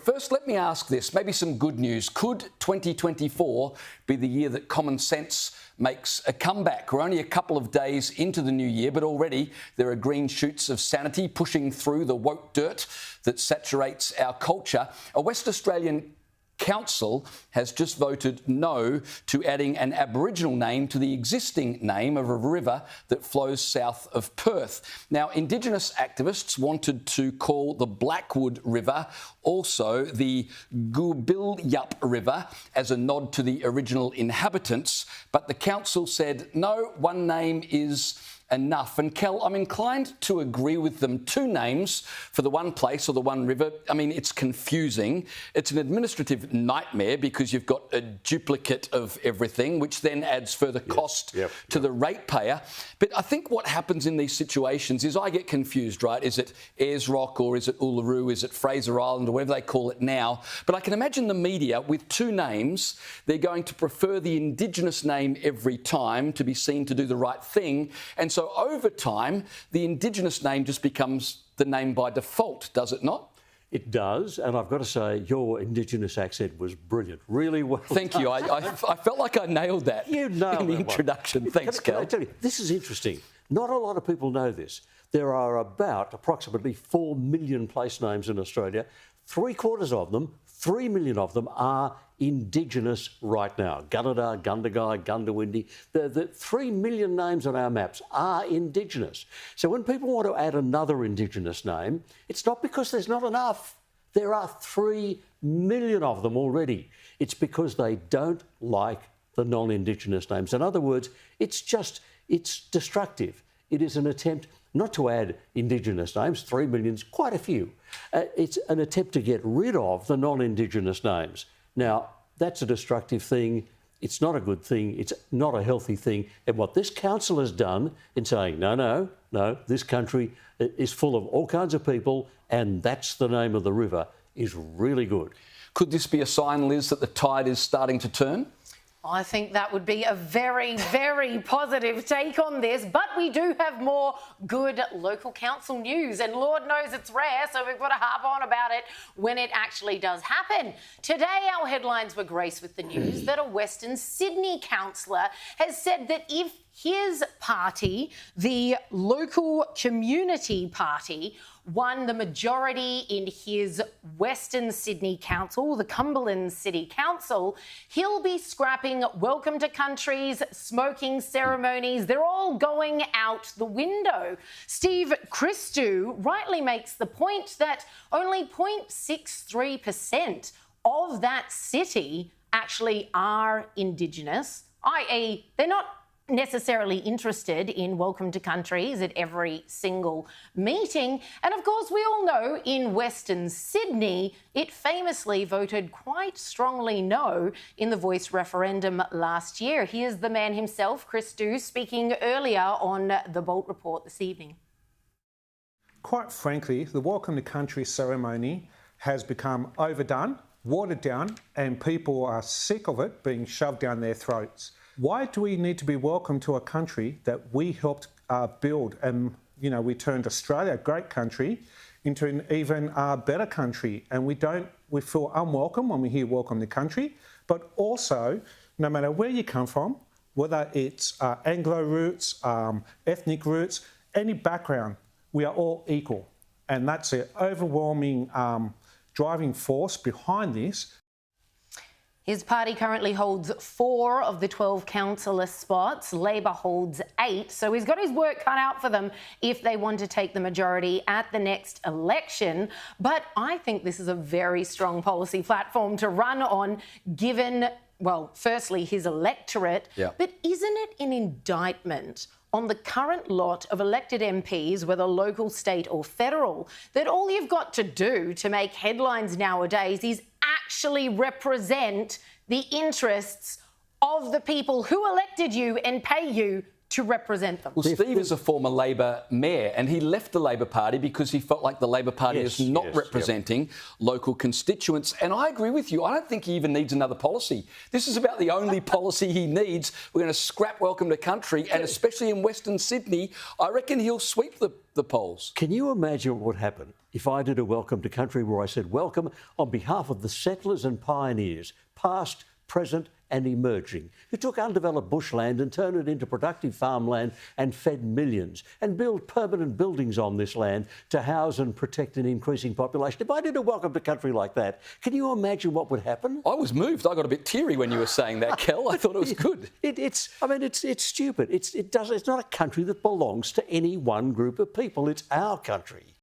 But first, let me ask this, maybe some good news. Could 2024 be the year that common sense makes a comeback? We're only a couple of days into the new year, but already there are green shoots of sanity pushing through the woke dirt that saturates our culture. A West Australian Council has just voted no to adding an Aboriginal name to the existing name of a river that flows south of Perth. Now, Indigenous activists wanted to call the Blackwood River also the Goobilyup River as a nod to the original inhabitants, but the council said no, one name is enough. And Kel, I'm inclined to agree with them. Two names for the one place or the one river. I mean, it's confusing. It's an administrative nightmare because you've got a duplicate of everything, which then adds further cost to the ratepayer. But I think what happens in these situations is I get confused, right? Is it Ayers Rock or is it Uluru? Is it Fraser Island or whatever they call it now? But I can imagine the media with two names, they're going to prefer the Indigenous name every time to be seen to do the right thing. And so over time, the Indigenous name just becomes the name by default, does it not? It does, and I've got to say, your Indigenous accent was brilliant. Really well Thank you. I felt like I nailed that you nailed in the introduction. Thanks, Can Kel. I tell you, this is interesting. Not a lot of people know this. There are approximately 4 million place names in Australia. 3/4 of them, 3 million of them, are Indigenous right now. Gunnedah, Gundagai, Gundawindi. The 3 million names on our maps are Indigenous. So when people want to add another Indigenous name, it's not because there's not enough. There are 3 million of them already. It's because they don't like the non-Indigenous names. In other words, it's destructive. It is an attempt not to add Indigenous names, 3 million's quite a few. It's an attempt to get rid of the non-Indigenous names. Now, that's a destructive thing. It's not a good thing. It's not a healthy thing. And what this council has done in saying, no, this country is full of all kinds of people and that's the name of the river is really good. Could this be a sign, Liz, that the tide is starting to turn? I think that would be a very, very positive take on this, but we do have more good local council news, and Lord knows it's rare, so we've got to harp on about it when it actually does happen. Today, our headlines were graced with the news that a Western Sydney councillor has said that if his party, the local community party, won the majority in his Western Sydney Council, the Cumberland City Council, he'll be scrapping welcome to countries, smoking ceremonies. They're all going out the window. Steve Christou rightly makes the point that only 0.63% of that city actually are Indigenous, i.e. they're not necessarily interested in welcome to countries at every single meeting. And of course, we all know in Western Sydney, it famously voted quite strongly no in the Voice referendum last year. Here's the man himself, Christou, speaking earlier on the Bolt Report this evening. Quite frankly, the welcome to country ceremony has become overdone, watered down, and people are sick of it being shoved down their throats. Why do we need to be welcome to a country that we helped build and, we turned Australia, a great country, into an even better country? And we feel unwelcome when we hear welcome to country, but also, no matter where you come from, whether it's Anglo roots, ethnic roots, any background, we are all equal. And that's an overwhelming driving force behind this. His party currently holds 4 of the 12 councillor spots. Labor holds 8. So he's got his work cut out for them if they want to take the majority at the next election. But I think this is a very strong policy platform to run on, given, well, firstly, his electorate. Yeah. But isn't it an indictment on the current lot of elected MPs, whether local, state or federal, that all you've got to do to make headlines nowadays is actually represent the interests of the people who elected you and pay you to represent them? Well, Steve is a former Labor mayor and he left the Labor Party because he felt like the Labor Party is not representing local constituents. And I agree with you. I don't think he even needs another policy. This is about the only policy he needs. We're going to scrap welcome to country, and especially in Western Sydney, I reckon he'll sweep the polls. Can you imagine what would happen if I did a welcome to country where I said welcome on behalf of the settlers and pioneers, past, present and emerging, who took undeveloped bushland and turned it into productive farmland and fed millions, and built permanent buildings on this land to house and protect an increasing population. If I did a welcome to country like that, can you imagine what would happen? I was moved. I got a bit teary when you were saying that, Kel. I thought it was good. It's stupid. It's not a country that belongs to any one group of people. It's our country.